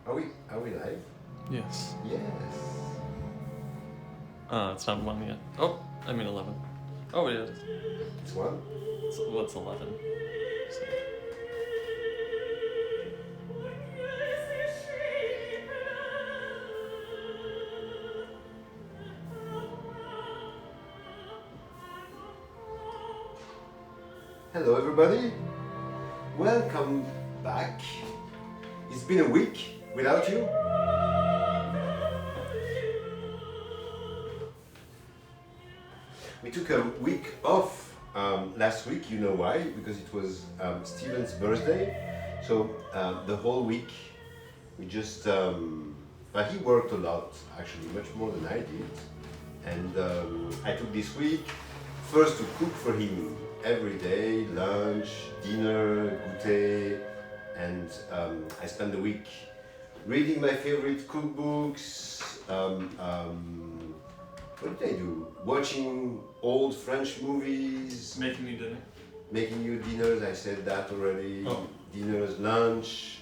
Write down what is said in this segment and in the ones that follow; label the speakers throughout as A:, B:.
A: Are we live?
B: Yes.
A: Yes.
B: It's not 1 yet. Oh, I mean 11. Oh, it is.
A: It's one.
B: What's 11?
A: Hello everybody. Welcome back. It's been a week without you. We took a week off last week. You know why? Because it was Steven's birthday. So the whole week we just but he worked a lot, actually, much more than I did. And I took this week first to cook for him every day, lunch, dinner, goûter, and I spent the week reading my favorite cookbooks. What did I do? Watching old French movies.
B: Making you dinner.
A: Making you dinners, I said that already.
B: Oh.
A: Dinners, lunch,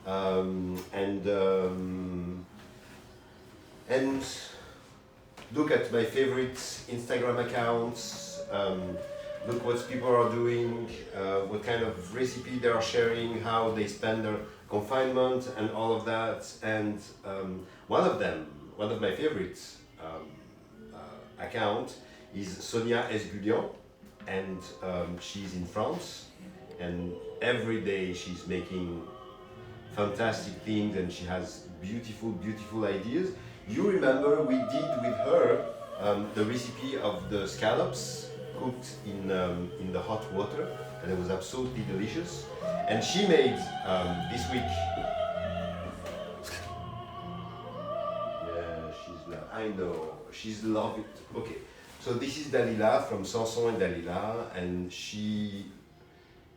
A: and look at my favorite Instagram accounts. Look what people are doing, what kind of recipe they are sharing, how they spend their confinement, and all of that. And one of my favorites account is Sonia Esgulian, and she's in France, and every day she's making fantastic things, and she has beautiful ideas. You remember we did with her the recipe of the scallops cooked in the hot water, and it was absolutely delicious. And she made this week. Yeah, I know, she's love it. Okay, so this is Dalila from Sanson and Dalila, and she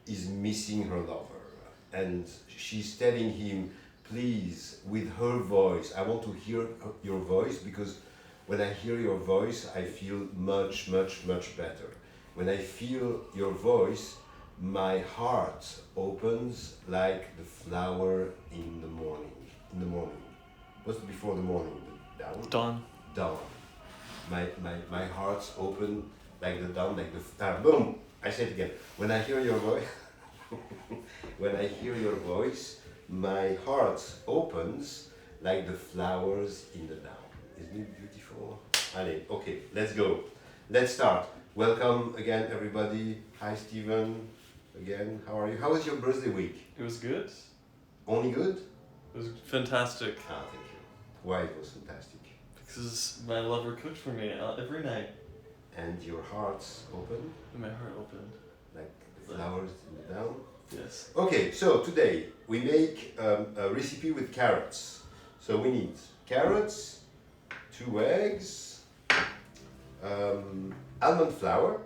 A: is missing her lover, and she's telling him, please, with her voice, I want to hear your voice, because when I hear your voice, I feel much better. When I feel your voice, my heart opens like the flower in the morning. In the morning. What's before the morning? The dawn?
B: Dawn.
A: Dawn. My heart's open like the dawn, like the boom. I say it again. When I hear your voice, when I hear your voice, my heart opens like the flowers in the dawn. Isn't it beautiful? Allez, okay, let's go. Let's start. Welcome again, everybody. Hi, Steven. Again, how are you? How was your birthday week?
B: It was good.
A: Only good?
B: It was fantastic.
A: Ah, thank you. Why it was fantastic?
B: Because my lover cooked for me every night.
A: And your heart's open?
B: And my heart opened.
A: Like the flowers in the dawn?
B: Yes.
A: Okay, so today we make a recipe with carrots. So we need carrots, 2 eggs, almond flour,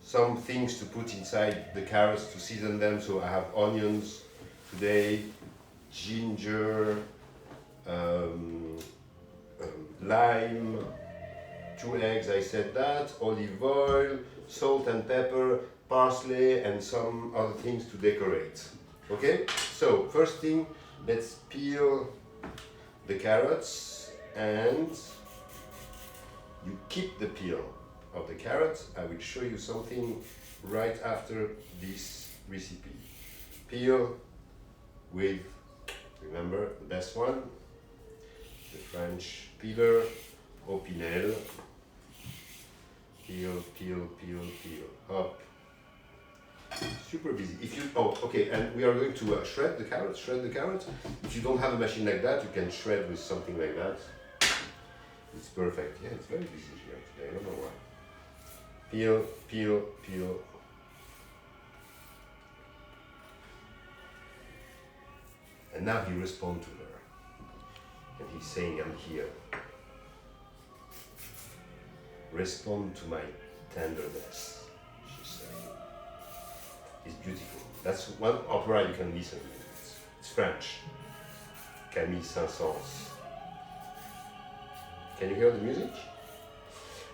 A: some things to put inside the carrots to season them. So I have onions today, ginger, lime, 2 eggs, I said that, olive oil, salt and pepper, parsley, and some other things to decorate. Okay, so first thing, let's peel the carrots, and you keep the peel of the carrots. I will show you something right after this recipe. Peel with, remember, the best one, the French peeler, au pinel. Peel, hop. Super busy. If you, oh, okay, and we are going to shred the carrots. If you don't have a machine like that, you can shred with something like that. It's perfect. Yeah, it's very busy here today. I don't know why. Peel. And now he responds to her. And he's saying, I'm here. Respond to my tenderness, she's saying. It's beautiful. That's one opera you can listen to. It's French. Camille Saint-Saëns. Can you hear the music?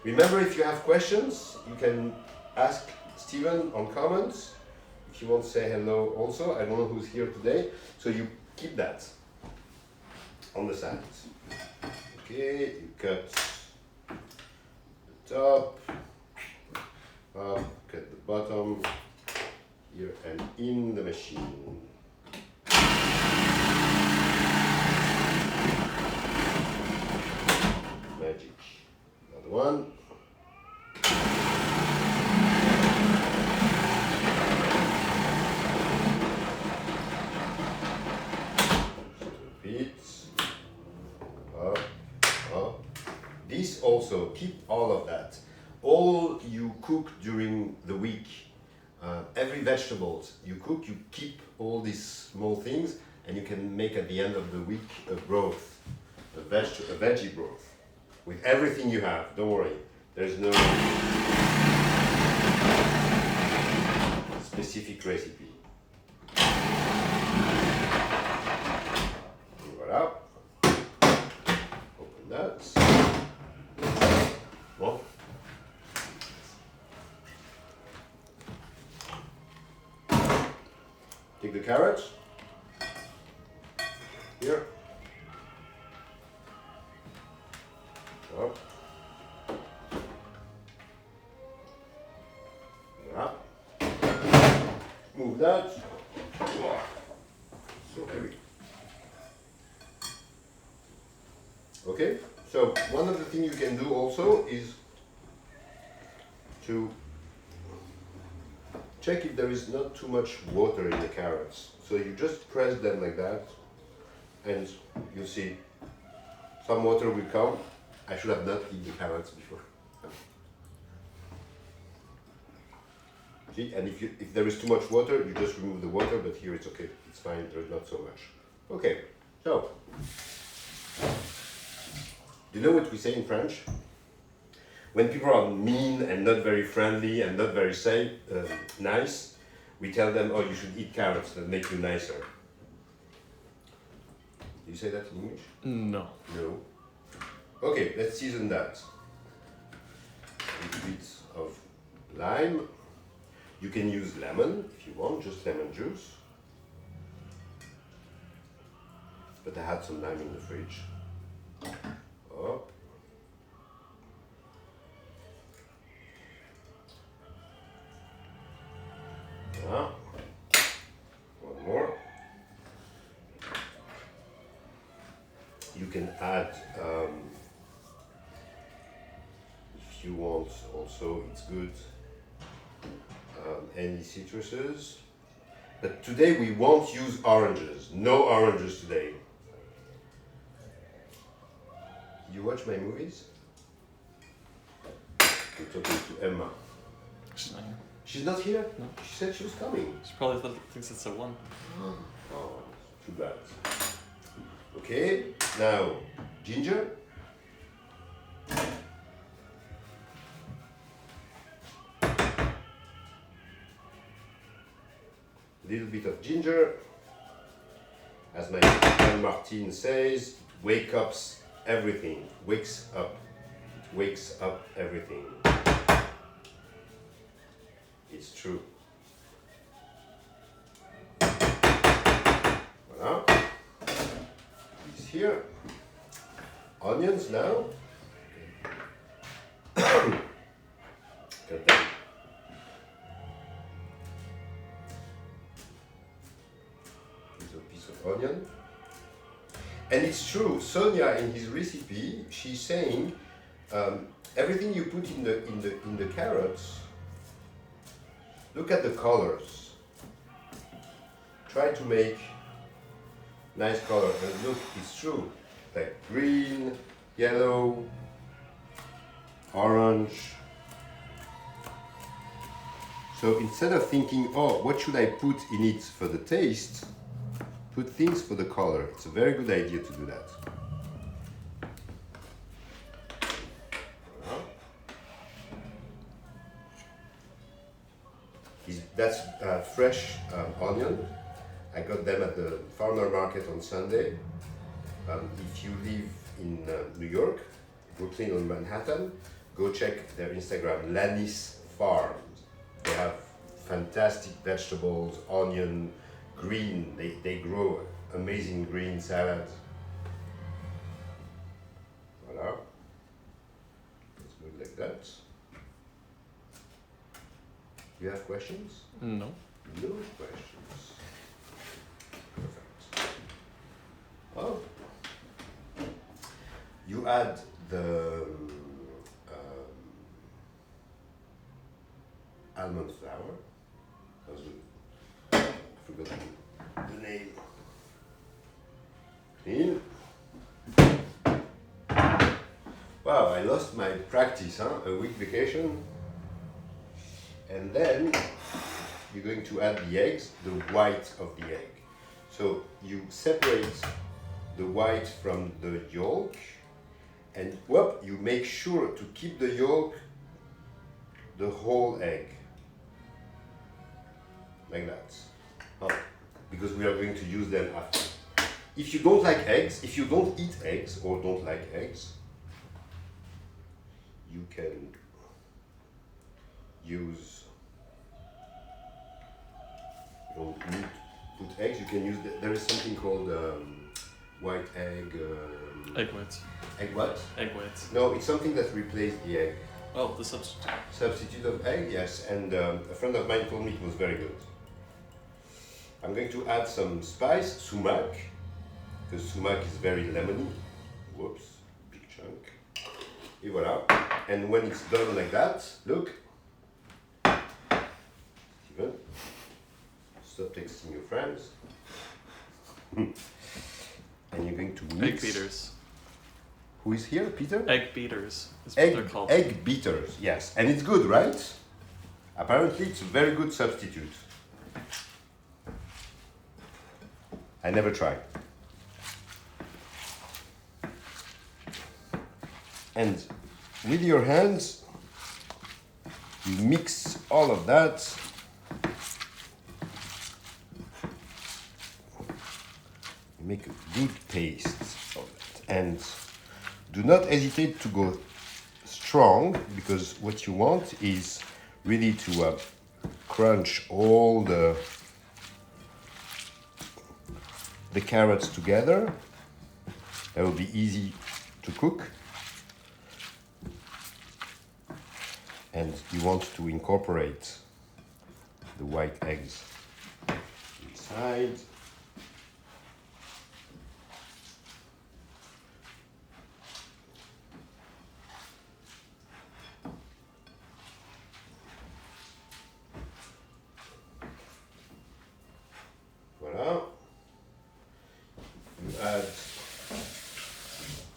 A: Remember, if you have questions, you can ask Steven on comments. If you want to say hello also, I don't know who's here today. So you keep that on the sides. Okay, you cut the top, up, cut the bottom, here and in the machine. Magic. Another one. This also, keep all of that. All you cook during the week, every vegetables you cook, you keep all these small things, and you can make at the end of the week a broth, a veggie broth, with everything you have. Don't worry, there's no specific recipe. Voilà. Open that. Well, take the carrots here. Up. Yeah. Move that. So heavy. Okay, so one of the things you can do also is to check if there is not too much water in the carrots. So you just press them like that, and you see some water will come. I should have not eaten the carrots before. See, and if there is too much water, you just remove the water, but here it's okay, it's fine, there's not so much. Okay, so, do you know what we say in French? When people are mean and not very friendly and not very nice, we tell them, oh, you should eat carrots, that make you nicer. Do you say that in English?
B: No.
A: No. Okay, let's season that. A little bit of lime. You can use lemon if you want, just lemon juice. But I had some lime in the fridge. Up. Yeah. One more. You can add, if you want also, it's good, any citruses. But today we won't use oranges. No oranges today. You watch my movies? I'm talking to Emma.
B: She's not here.
A: She's not here?
B: No.
A: She said she was coming.
B: She probably thinks it's a 1.
A: Oh, too bad. Okay, now ginger. Little bit of ginger. As my friend Martin says, wake ups everything. Wakes up. It wakes up everything. It's true. Voilà. It's here. Onions now. Cut them. Here's a piece of onion. And it's true, Sonia in his recipe, she's saying everything you put in the carrots, look at the colors. Try to make nice color, and look, it's true. Like green, yellow, orange. So instead of thinking, oh, what should I put in it for the taste, put things for the color. It's a very good idea to do that. That's fresh onion. I got them at the farmer market on Sunday. If you live in New York, Brooklyn or Manhattan, go check their Instagram, Lannis Farms. They have fantastic vegetables, onion, green. They grow amazing green salad. Voila. It's good like that. You have questions?
B: No.
A: No questions. Perfect. Oh. You add the almond flour. That was good. I forgot the name. Clean. Wow, I lost my practice, huh? A week vacation. And then you're going to add the eggs, the white of the egg. So you separate the white from the yolk, and whoop, you make sure to keep the yolk, the whole egg, like that. Oh, because we are going to use them after. If you don't like eggs, if you don't eat eggs or don't like eggs, you can use, you don't need to put eggs, you can use, there is something called white egg.
B: Egg whites.
A: Egg what?
B: Egg whites.
A: No, it's something that replaced the egg.
B: Oh, the substitute.
A: Substitute of egg, yes, and a friend of mine told me it was very good. I'm going to add some spice, sumac, because sumac is very lemony. Whoops, big chunk. Et voila. And when it's done like that, look. Steven, stop texting your friends. And you're going to mix.
B: Egg beaters.
A: Who is here, Peter?
B: Egg beaters is what they're called.
A: Egg beaters, yes. And it's good, right? Apparently it's a very good substitute. I never tried. And with your hands, you mix all of that. Make a good paste of it. And do not hesitate to go strong, because what you want is really to crunch all the carrots together. That will be easy to cook. And you want to incorporate the white eggs inside. Voilà. You add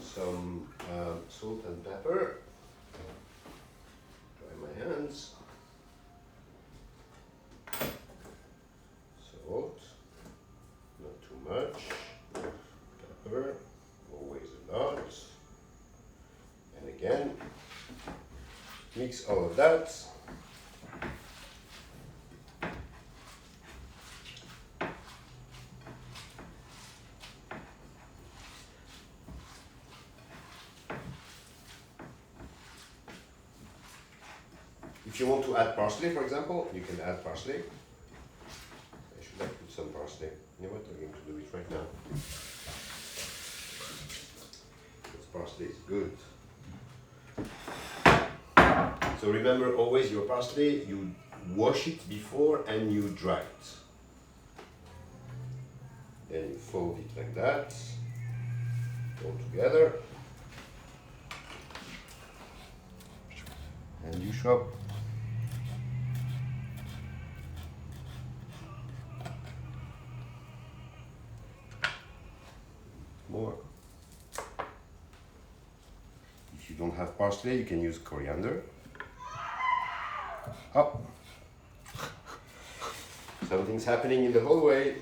A: some salt and pepper. Dry my hands. Salt, not too much. Pepper, always a lot. And again, mix all of that. If you want to add parsley, for example, you can add parsley. I should have put some parsley. You know what? I'm going to do it right now. Because parsley is good. So remember, always your parsley, you wash it before and you dry it. Then you fold it like that, all together. And you chop. More. If you don't have parsley, you can use coriander. Oh, something's happening in the hallway.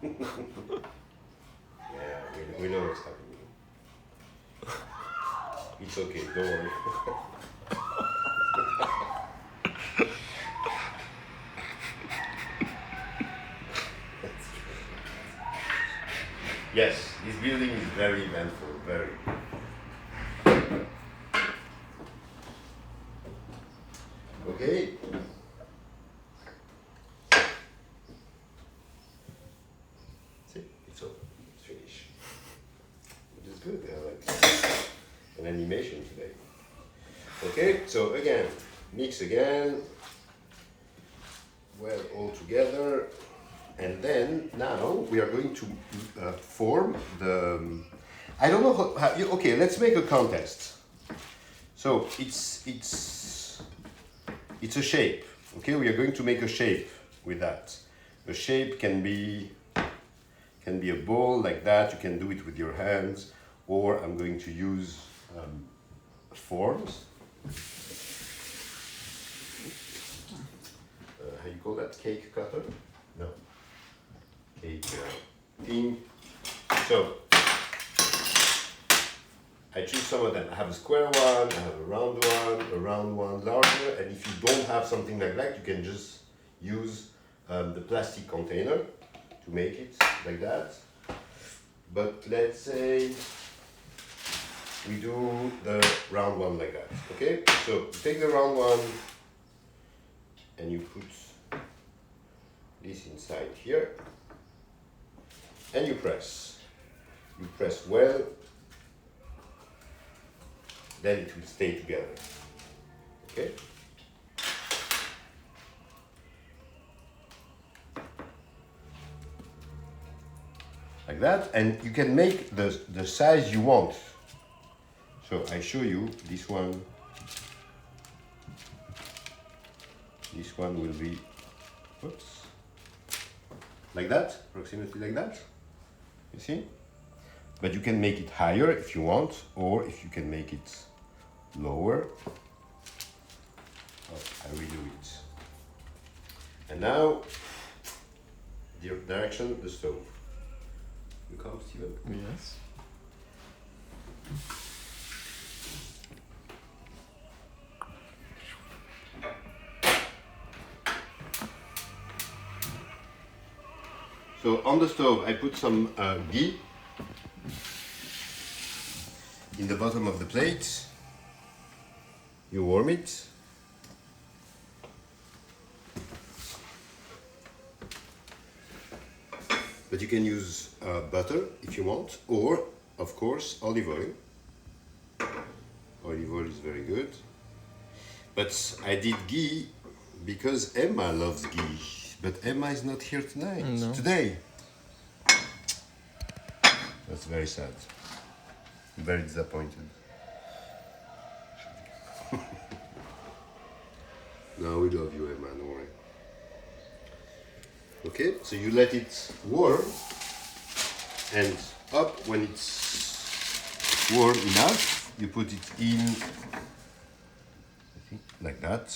A: Yeah, we know what's happening. It's okay, don't worry. Yes, this building is very eventful, very. Okay. it's over. It's finished. Which is good. I like an animation today. Okay, so again, mix again. Well, all together. And then now we are going to form the. I don't know how you, okay, let's make a contest. So it's a shape. Okay, we are going to make a shape with that. A shape can be a ball like that. You can do it with your hands, or I'm going to use forms. How you call that? Cake cutter? No. Cake thing. So I choose some of them. I have a square one, I have a round one larger, and if you don't have something like that, you can just use the plastic container to make it like that. But let's say we do the round one like that, okay? So you take the round one and you put this inside here and you press. You press well, then it will stay together, okay? Like that, and you can make the size you want. So I show you this one. This one will be, oops, like that, approximately like that. You see? But you can make it higher if you want, or if you can make it lower. Oh, I redo it. And now, the direction, the stove. You come, Steven?
B: Yes.
A: So on the stove, I put some ghee in the bottom of the plate. You warm it. But you can use butter if you want, or of course olive oil. Olive oil is very good. But I did ghee because Emma loves ghee. But Emma is not here tonight.
B: No.
A: Today. That's very sad. Very disappointed. No, we love you, Emma, don't worry. Okay, so you let it warm, and up when it's warm enough, you put it in, I think, like that,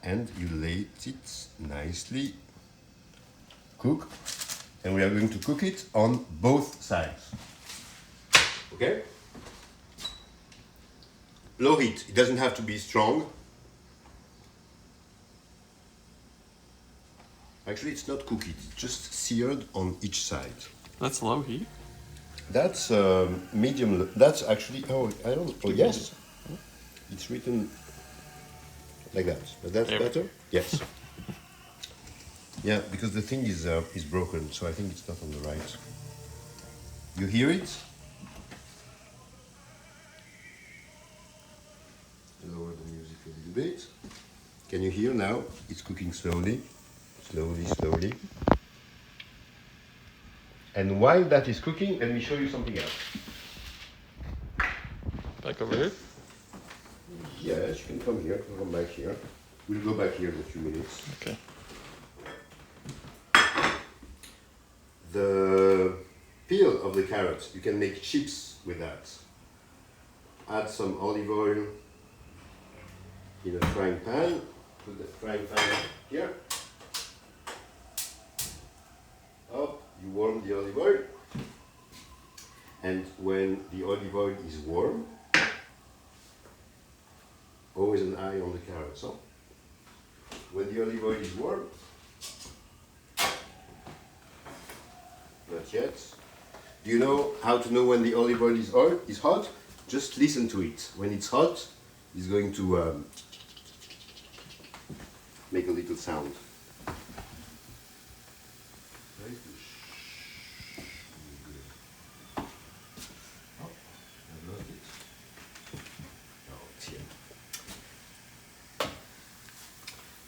A: and you let it nicely cook, and we are going to cook it on both sides. Okay? Low heat, it doesn't have to be strong. Actually, it's not cooked, it's just seared on each side.
B: That's low heat.
A: That's medium, that's actually, oh, I don't, oh yes. It's written like that, but that's
B: There.
A: better? Yes. Yeah, because the thing is broken, so I think it's not on the right. You hear it? Lower the music a little bit. Can you hear now? It's cooking slowly. Slowly. And while that is cooking, let me show you something else.
B: Back over here.
A: Yes, you can come here, come back here. We'll go back here in a few minutes.
B: Okay.
A: The peel of the carrot, you can make chips with that. Add some olive oil in a frying pan. Put the frying pan here. Up, you warm the olive oil. And when the olive oil is warm, always an eye on the carrots. Huh? When the olive oil is warm, not yet. Do you know how to know when the olive oil is hot? Just listen to it. When it's hot, it's going to make a little sound. is the sugar? Oh, I've lost it. Oh, it's here.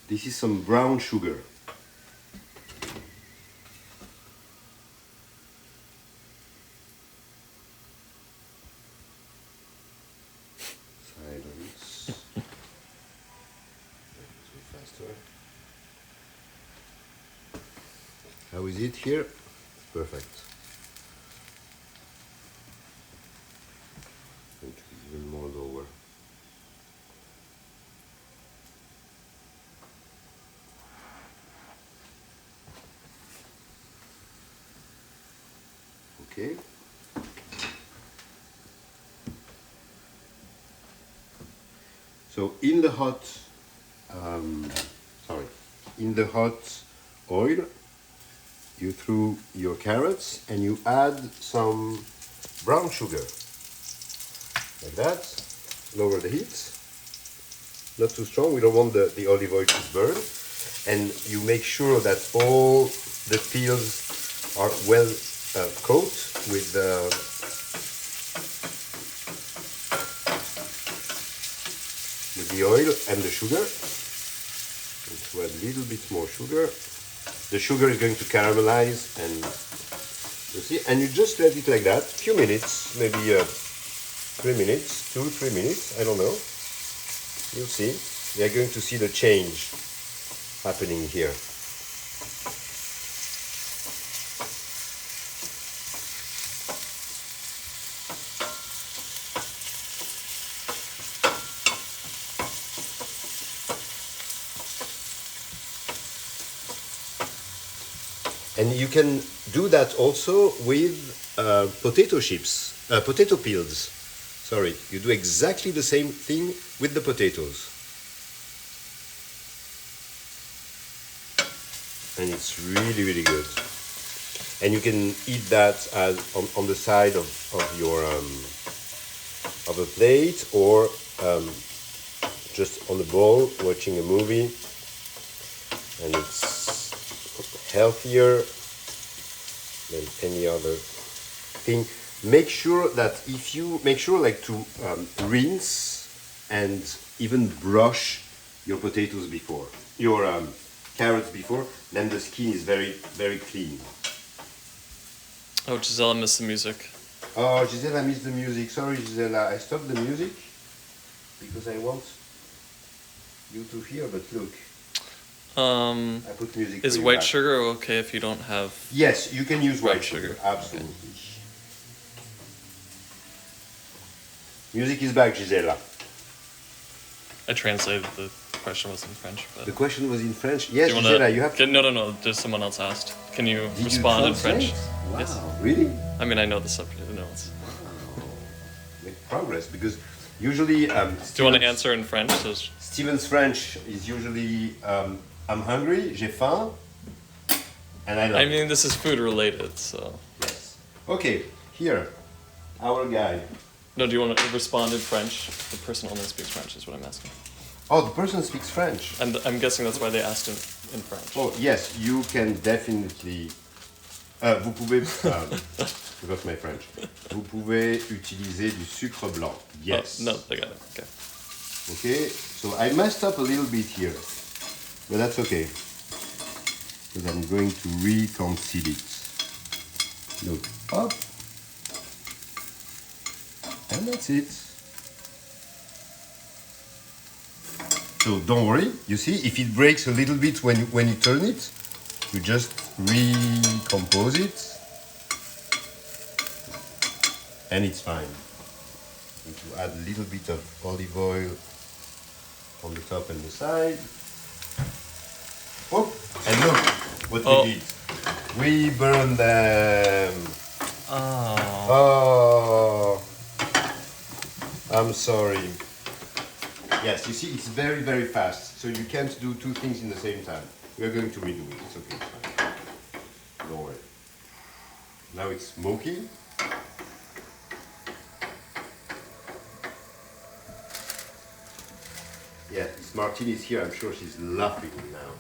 A: This is some brown sugar. Silence. Faster. How is it here? Perfect. Going to be even more lower. Okay. So in the hot, in the hot oil, you threw your carrots and you add some brown sugar, like that. Lower the heat, not too strong. We don't want the olive oil to burn, and you make sure that all the peels are well coated with the oil and the sugar. And to add a little bit more sugar. The sugar is going to caramelize, and you see, and you just let it like that, few minutes, maybe 3 minutes, 2-3 minutes, I don't know. You'll see. We are going to see the change happening here. And you can do that also with potato chips, potato peels. Sorry, you do exactly the same thing with the potatoes. And it's really, really good. And you can eat that as on the side of your of a plate, or just on the bowl watching a movie. And it's healthier than any other thing. Make sure that if you make sure like to rinse and even brush your potatoes before, your carrots before, then the skin is very, very clean.
B: Oh, Gisela missed the music.
A: Oh, Gisela missed the music. Sorry, Gisela. I stopped the music because I want you to hear, but look. I put music.
B: Is white sugar okay if you don't have?
A: Yes, you can use white sugar. Absolutely. Okay. Music is back, Gisela.
B: I translated the question was in French. But
A: the question was in French. Yes, Gisela, you have.
B: No. Just someone else asked. Can you respond in French?
A: Wow,
B: yes.
A: Really?
B: I mean, I know the subject. No, it's.
A: Wow. Make progress, because usually.
B: Do you want to answer in French?
A: Steven's French is usually. I'm hungry, j'ai faim, and I love
B: I mean, this is food related, so.
A: Yes. Okay, here, our guy.
B: No, do you want to respond in French? The person only speaks French is what I'm asking.
A: Oh, the person speaks French.
B: And I'm guessing that's why they asked in French.
A: Oh, yes, you can definitely... vous pouvez... forgot my French. Vous pouvez utiliser du sucre blanc. Yes.
B: Oh, no, I got it. Okay.
A: Okay, so I messed up a little bit here. But that's okay, because I'm going to reconceal it. Look, up, and that's it. So don't worry, you see, if it breaks a little bit when you turn it, you just recompose it, and it's fine. And to add a little bit of olive oil on the top and the side. Oh, and look what we did. We burned them. Oh. I'm sorry. Yes, you see, it's very, very fast. So you can't do two things in the same time. We are going to redo it. It's okay. It's fine. Don't worry. Now it's smoky. Yes, Martine is here. I'm sure she's laughing now.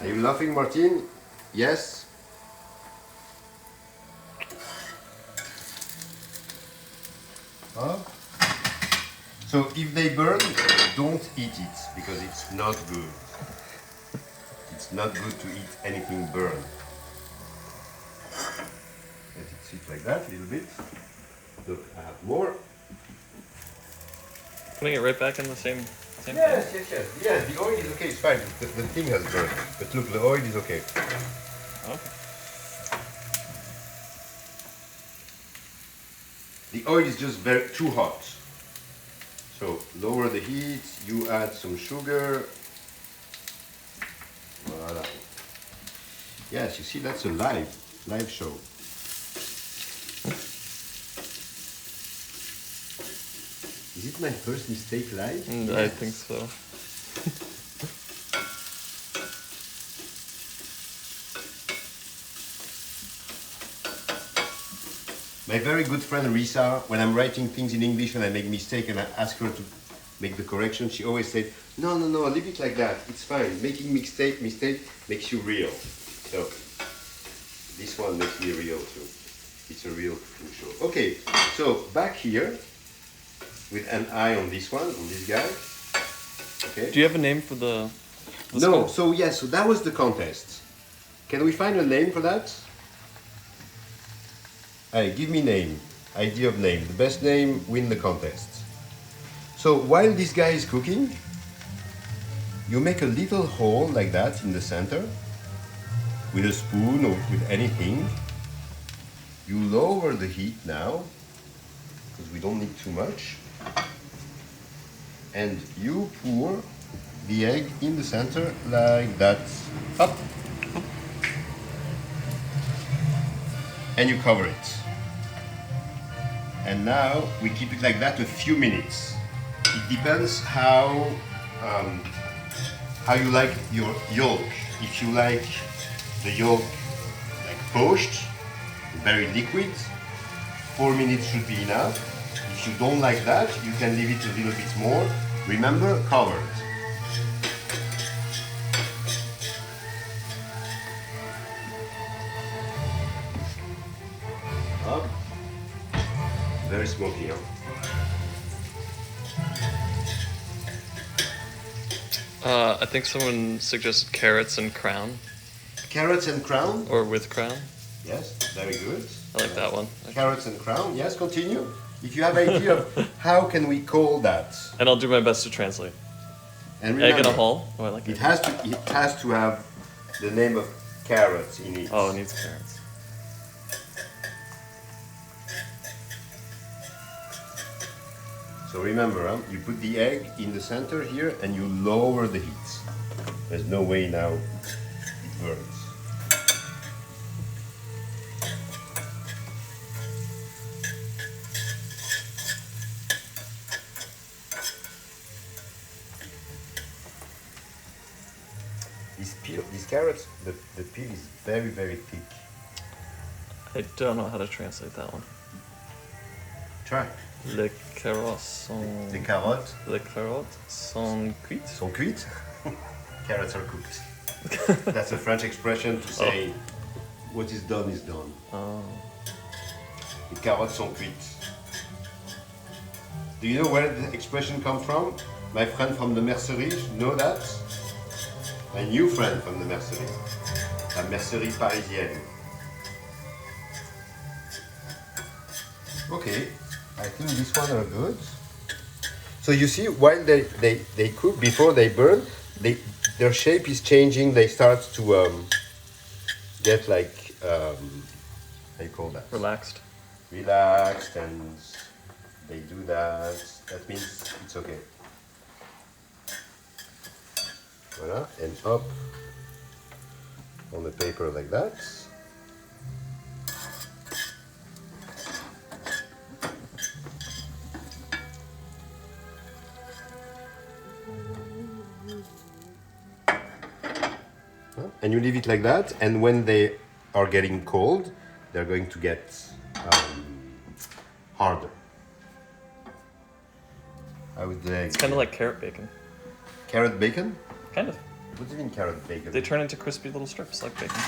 A: Are you laughing, Martine? Yes? Up. So if they burn, don't eat it because it's not good. It's not good to eat anything burned. Let it sit like that a little bit. Look, I have more.
B: Putting it right back in the same
A: Yes, yes, yes. Yes, the oil is okay, it's fine. The thing has burned. But look, the oil is okay.
B: Okay.
A: The oil is just too hot. So lower the heat, you add some sugar. Voila. Yes, you see that's a live show. Is it my first mistake live?
B: Yes. I think so.
A: My very good friend Risa, when I'm writing things in English and I make mistake and I ask her to make the correction, she always said, no, leave it like that. It's fine. Making mistake makes you real. So this one makes me real too. It's a real cooking show. Okay, so back here with an eye on this one, on this guy. Okay.
B: Do you have a name for the
A: No.
B: skull?
A: So yes, so that was the contest. Can we find a name for that? Hey, give me name. Idea of name. The best name win the contest. So while this guy is cooking, you make a little hole like that in the center with a spoon or with anything. You lower the heat now because we don't need too much. And you pour the egg in the center like that. Up. And you cover it. And now we keep it like that a few minutes. It depends how you like your yolk. If you like the yolk like poached, very liquid, 4 minutes should be enough. If you don't like that, you can leave it a little bit more. Remember, covered. Up. Very smoky, huh?
B: I think someone suggested carrots and crown,
A: Carrots and crown?
B: or with crown.
A: Yes, very good.
B: I like that one.
A: Carrots and crown, yes, continue. If you have idea of how can we call that.
B: And I'll do my best to translate.
A: And
B: Egg in a
A: remember,
B: hull. Oh, I like
A: it
B: it.
A: has to have the name of carrots in it.
B: Oh, it needs carrots.
A: So remember, you put the egg in the center here and you lower the heat. There's no way now it burns. These carrots, the peel is very, very thick.
B: I don't know how to translate that one.
A: Try.
B: Les carottes sont...
A: The carottes
B: Les carottes sont cuites.
A: sont cuites. Carrots are cooked. That's a French expression to say what is done is done.
B: Oh.
A: Les carottes sont cuites. Do you know where the expression comes from? My friend from the mercerie, know that? My new friend from the mercerie. La mercerie parisienne. Okay, I think this one are good. So you see, while they cook, before they burn, their shape is changing. They start to get like, how you call that?
B: Relaxed.
A: Relaxed, and they do that. That means it's okay. Voila, and up on the paper like that. And you leave it like that, and when they are getting cold, they're going to get harder. I would
B: It's kind of like carrot bacon.
A: carrot bacon.
B: Kind of.
A: What do you mean carrot bacon?
B: They turn into crispy little strips like bacon.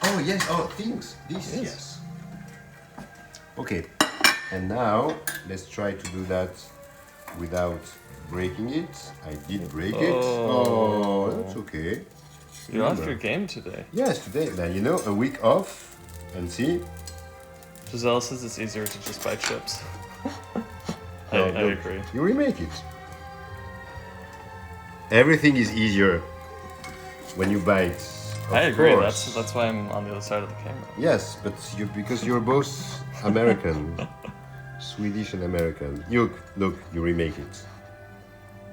A: Oh yes. Oh, things. This
B: Yes.
A: yes. Okay. And now let's try to do that without breaking it. I did break it. Oh, that's okay.
B: You're off your game today.
A: Yes, today. Now, you know, a week off. And see?
B: Giselle says it's easier to just buy chips. I
A: No, look,
B: agree.
A: You remake it. Everything is easier when you buy it.
B: I agree.
A: Course.
B: That's why I'm on the other side of the camera.
A: Yes, but because you're both American, Swedish and American. Look, you remake it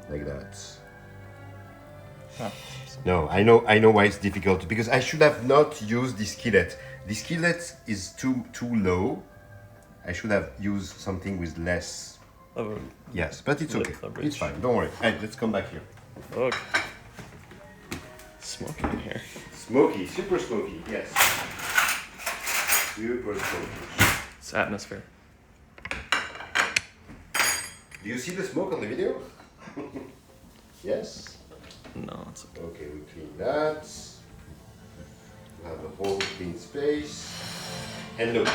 A: like that.
B: Oh.
A: No, I know why it's difficult because I should have not used the skillet. The skillet is too low. I should have used something with less.
B: Oh,
A: Yes, but it's okay.
B: Leverage.
A: It's fine. Don't worry. Hey, let's come back here.
B: look. Smoky in here.
A: Smoky, super smoky. Yes. Super smoky.
B: It's atmosphere.
A: Do you see the smoke on the video? Yes.
B: No, it's okay.
A: Okay, we clean that. We have a whole clean space. And look,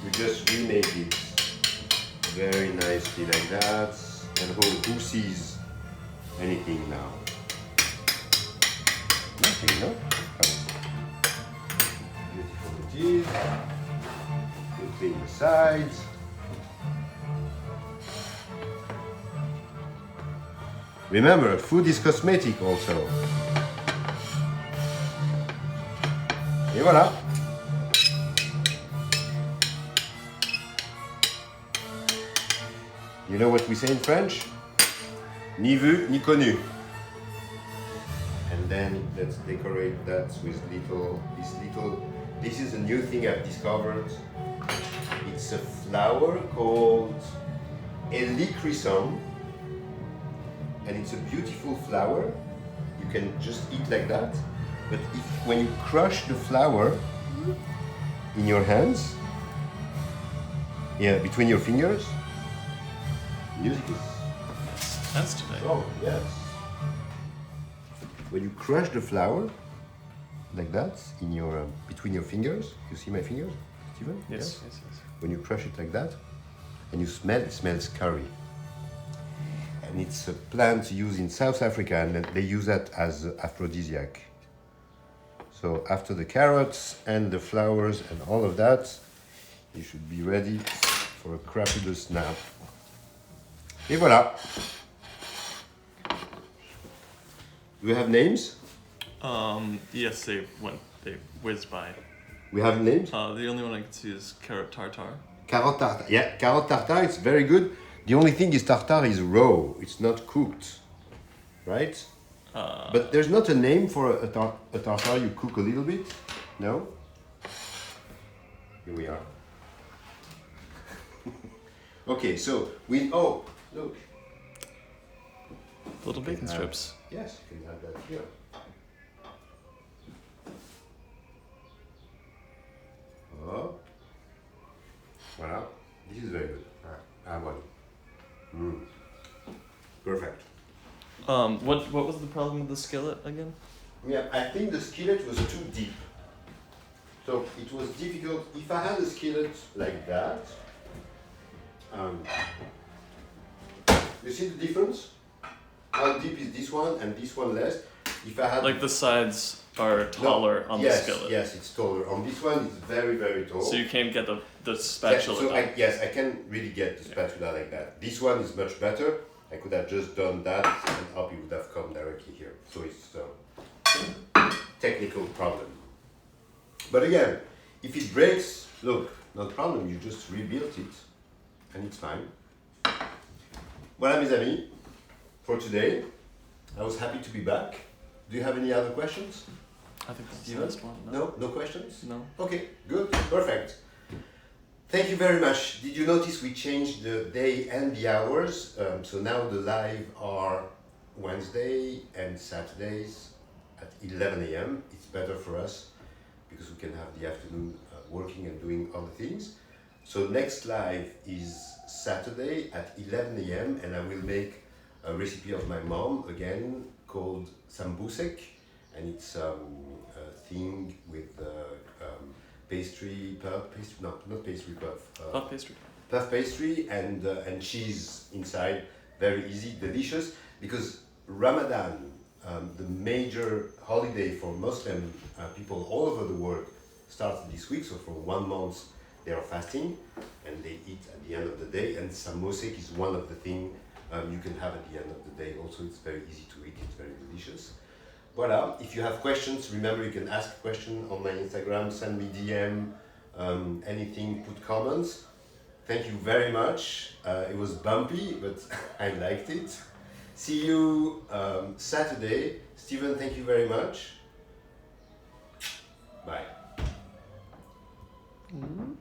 A: we just remake it very nicely like that. And who sees anything now? Nothing, no? Beautiful it is. We clean the sides. Remember, food is cosmetic also. Et voilà. You know what we say in French? Ni vu, ni connu. And then let's decorate that with this is a new thing I've discovered. It's a flower called Helichrysum. And it's a beautiful flower. You can just eat like that. But when you crush the flower in your hands, between your fingers, music is.
B: It's tense today.
A: Oh, yes. When you crush the flower like that in your between your fingers, you see my fingers, Steven?
B: Yes.
A: When you crush it like that, and you smell, it smells curry. And it's a plant used in South Africa, and they use that as aphrodisiac. So after the carrots and the flowers and all of that, you should be ready for a crapulous nap. Et voilà. Do we have names?
B: Yes, they whizzed by.
A: We have names?
B: The only one I can see is carrot tartare.
A: Carrot tartare. Yeah, carrot tartare, it's very good. The only thing is tartare is raw, it's not cooked, right? But there's not a name for a tartare you cook a little bit, no? Here we are. Okay, so look.
B: Little bacon strips.
A: Yes, you can have that here. Oh. Voilà. This is very good. I want it. Perfect.
B: What was the problem with the skillet again?
A: Yeah, I think the skillet was too deep. So it was difficult. If I had a skillet like that, you see the difference? How deep is this one and this one less? If I had
B: Like the sides are taller on the skillet.
A: Yes, it's taller. On this one, it's very, very tall.
B: So you can't get the spatula.
A: So I can really get the spatula like that. This one is much better. I could have just done that and up it would have come directly here. So it's a technical problem. But again, if it breaks, look, no problem, you just rebuild it and it's fine. Voilà mes amis, for today. I was happy to be back. Do you have any other questions?
B: I think that's
A: Steven?
B: the last one.
A: No questions?
B: No.
A: Okay, good, perfect. Thank you very much. Did you notice we changed the day and the hours? So now the live are Wednesday and Saturdays at 11 a.m. It's better for us because we can have the afternoon working and doing other things. So next live is Saturday at 11 a.m. and I will make a recipe of my mom again called sambusek, and it's a thing with pastry, puff pastry, no, not pastry,
B: Puff pastry.
A: puff pastry and cheese inside. Very easy, delicious. Because Ramadan, the major holiday for Muslim people all over the world, starts this week. So for 1 month they are fasting and they eat at the end of the day. And samosek is one of the things you can have at the end of the day. Also, it's very easy to eat. It's very delicious. Voilà. If you have questions, remember you can ask a question on my Instagram. Send me DM, anything. Put comments. Thank you very much. It was bumpy, but I liked it. See you Saturday. Steven, thank you very much. Bye.
B: Mm.